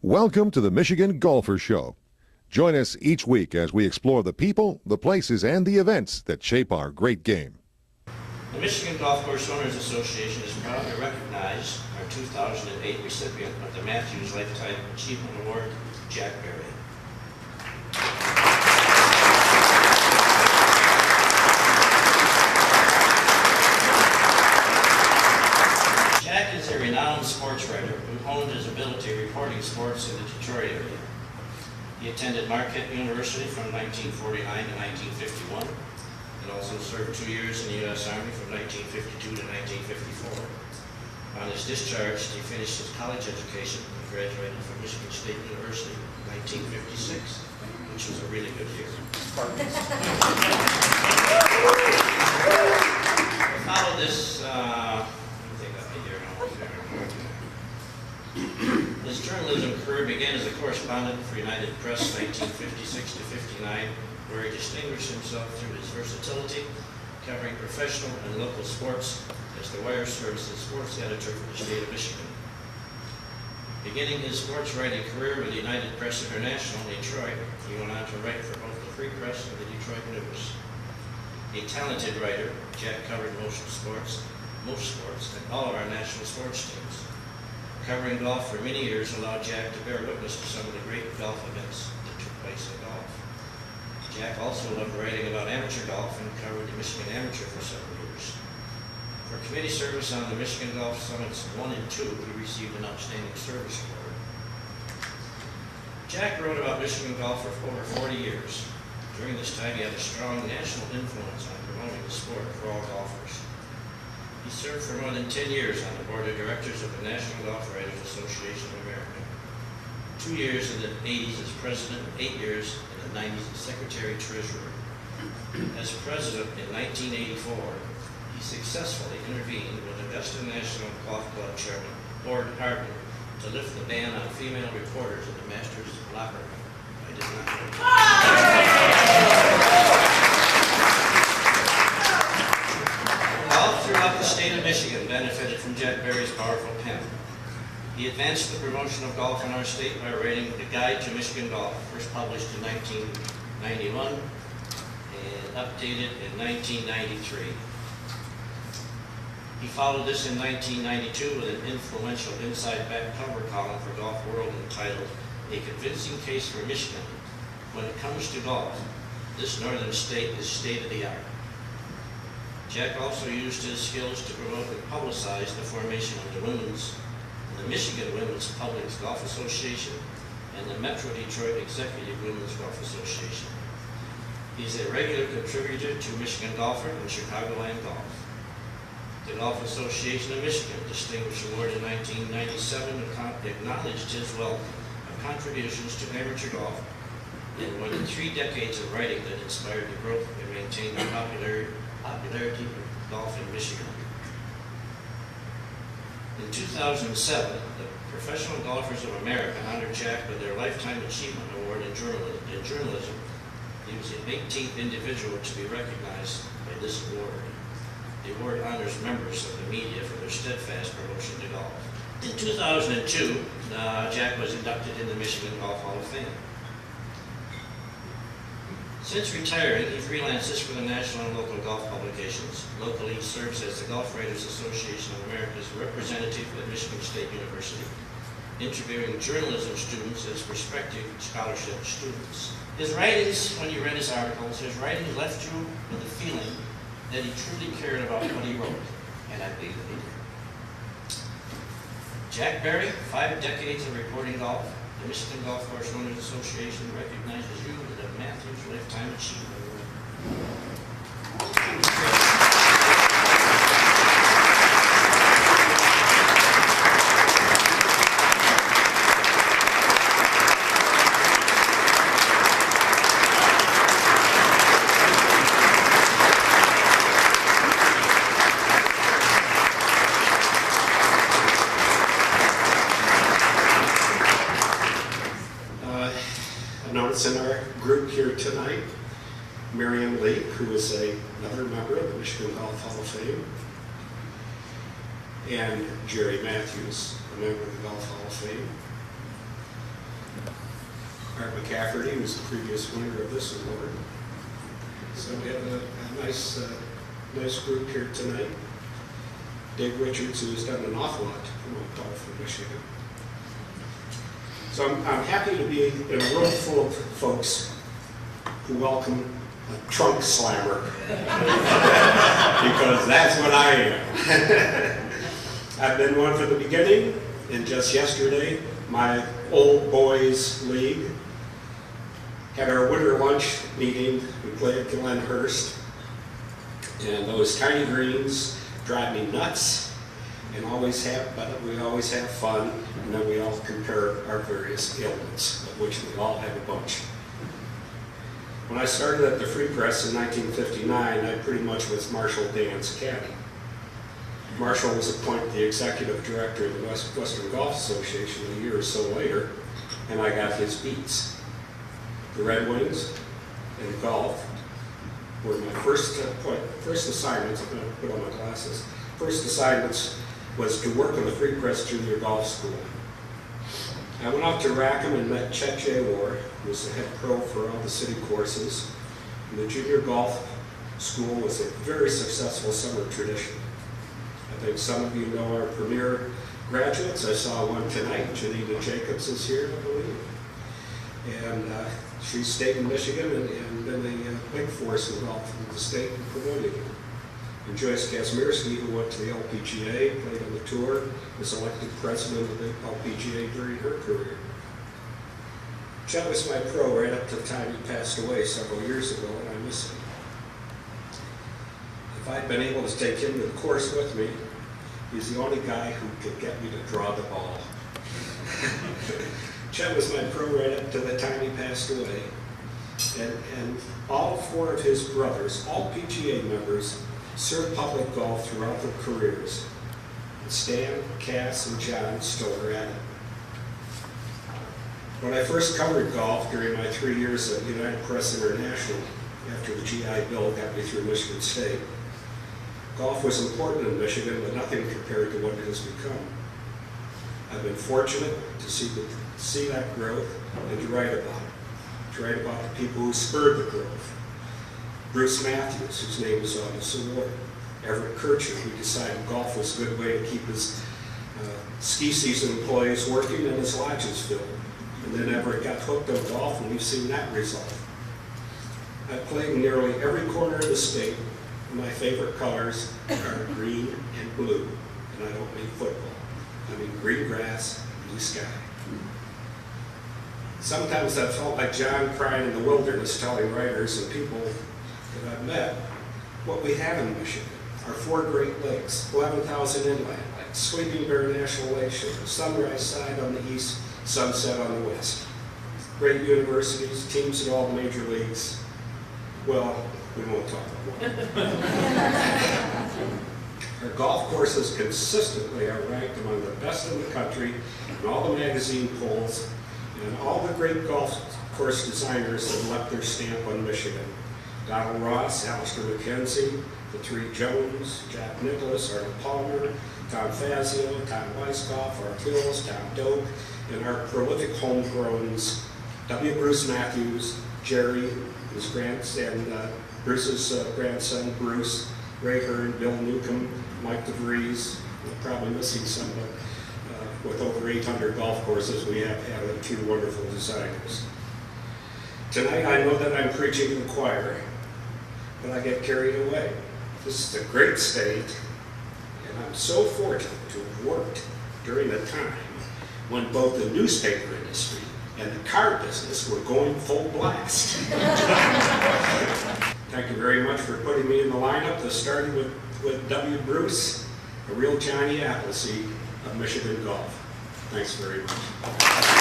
Welcome to the Michigan Golfer Show. Join us each week as we explore the people, the places, and the events that shape our great game. The Michigan Golf Course Owners Association is proud to recognize our 2008 recipient of the Matthews Lifetime Achievement Award, Jack Berry. Jack is a renowned sports writer who honed his ability reporting sports in the Detroit area. He attended Marquette University from 1949 to 1951 and also served 2 years in the U.S. Army from 1952 to 1954. On his discharge, he finished his college education and graduated from Michigan State University in 1956, which was a really good year. I followed this, his journalism career began as a correspondent for United Press 1956 to 59, where he distinguished himself through his versatility, covering professional and local sports as the Wire Services sports editor for the state of Michigan. Beginning his sports writing career with United Press International in Detroit, he went on to write for both the Free Press and the Detroit News. A talented writer, Jack covered most sports, and all of our national sports teams. Covering golf for many years allowed Jack to bear witness to some of the great golf events that took place in golf. Jack also loved writing about amateur golf and covered the Michigan Amateur for several years. For committee service on the Michigan Golf Summits 1 and 2, he received an Outstanding Service Award. Jack wrote about Michigan golf for over 40 years. During this time, he had a strong national influence on promoting the sport for all golfers. He served for more than 10 years on the board of directors of the National Golf Writers Association of America. 2 years in the 80s as president, 8 years in the 90s as secretary-treasurer. As president in 1984, he successfully intervened with Augusta National Golf Club chairman, Lord Hardin, to lift the ban on female reporters in the Masters locker room. I did not know. Golf throughout the state of Michigan benefited from Jack Berry's powerful pen. He advanced the promotion of golf in our state by writing The Guide to Michigan Golf, first published in 1991 and updated in 1993. He followed this in 1992 with an influential inside back cover column for Golf World entitled A Convincing Case for Michigan. When it comes to golf, this northern state is state of the art. Jack also used his skills to promote and publicize the formation of the Michigan Women's Public Golf Association and the Metro Detroit Executive Women's Golf Association. He's a regular contributor to Michigan Golfer and Chicagoland Golf. The Golf Association of Michigan Distinguished Award in 1997 acknowledged his wealth of contributions to amateur golf and more than 3 decades of writing that inspired the growth and maintained the popularity of golf in Michigan. In 2007, the Professional Golfers of America honored Jack with their Lifetime Achievement Award in journalism. He was the 18th individual to be recognized by this award. The award honors members of the media for their steadfast promotion to golf. In 2002, Jack was inducted in the Michigan Golf Hall of Fame. Since retiring, he freelances for the national and local golf publications. Locally, he serves as the Golf Writers Association of America's representative at Michigan State University, interviewing journalism students as prospective scholarship students. His writings, when you read his articles, his writings left you with the feeling that he truly cared about what he wrote, and I believe that he did. Jack Berry, 5 decades of reporting golf. The Michigan Golf Course Owners Association recognizes you with the Matthews Lifetime Achievement Award. In our group here tonight, Marion Lake, who is another member of the Michigan Golf Hall of Fame, and Jerry Matthews, a member of the Golf Hall of Fame. Art McCafferty, who's the previous winner of this award. So we have a nice group here tonight. Dave Richards, who has done an awful lot to promote golf in Michigan. So I'm happy to be in a room full of folks who welcome a trunk slammer, because that's what I am. I've been one from the beginning, and just yesterday, my old boys league had our winter lunch meeting. We played at Glenhurst, and those tiny greens drive me nuts, and but we always have fun, and then we all compare our various ailments, of which we all have a bunch. When I started at the Free Press in 1959, I pretty much was Marshall Dan's caddy. Marshall was appointed the executive director of the Western Golf Association a year or so later, and I got his beats. The Red Wings and golf were my first assignments. I'm going to put on my glasses. First assignments was to work on the Free Press Junior Golf School. I went out to Rackham and met Chet Jaywar, who was the head pro for all the city courses. And the junior golf school was a very successful summer tradition. I think some of you know our premier graduates. I saw one tonight. Janita Jacobs is here, I believe. And she stayed in Michigan and been a big force in golf in the state and promoting it. And Joyce Kazmierski, who went to the LPGA, played on the tour, was elected president of the LPGA during her career. Chet was my pro right up to the time he passed away several years ago, and I miss him. If I'd been able to take him to the course with me, he's the only guy who could get me to draw the ball. Chet was my pro right up to the time he passed away. And all four of his brothers, all PGA members, served public golf throughout their careers. And Stan, Cass, and John still are at it. When I first covered golf during my 3 years at United Press International, after the GI Bill got me through Michigan State, golf was important in Michigan, but nothing compared to what it has become. I've been fortunate to see that growth and to write about it. To write about the people who spurred the growth. Bruce Matthews, whose name is on this award. Everett Kircher, who decided golf was a good way to keep his ski season employees working and his lodges filled. And then Everett got hooked on golf, and we've seen that result. I've played in nearly every corner of the state. My favorite colors are green and blue, and I don't mean football. I mean green grass, blue sky. Sometimes I felt like John crying in the wilderness, telling writers and people that I've met what we have in Michigan. Our 4 Great Lakes, 11,000 inland lakes, Sweeping Bear National Lake Shore, Sunrise Side on the east, Sunset on the west. Great universities, teams in all the major leagues. Well, we won't talk about that. Our golf courses consistently are ranked among the best in the country in all the magazine polls, and all the great golf course designers have left their stamp on Michigan. Donald Ross, Alistair McKenzie, the 3 Jones, Jack Nicklaus, Arnold Palmer, Tom Fazio, Tom Weiskopf, Art Hills, Tom Doak, and our prolific homegrowns, W. Bruce Matthews, Jerry, his grandson, Bruce's grandson, Bruce, Ray Hearn, Bill Newcomb, Mike DeVries. We're probably missing some, but with over 800 golf courses, we have had 2 wonderful designers. Tonight, I know that I'm preaching to the choir, but I get carried away. This is a great state, and I'm so fortunate to have worked during a time when both the newspaper industry and the car business were going full blast. Thank you very much for putting me in the lineup. This started with W. Bruce, a real Johnny Appleseed of Michigan golf. Thanks very much.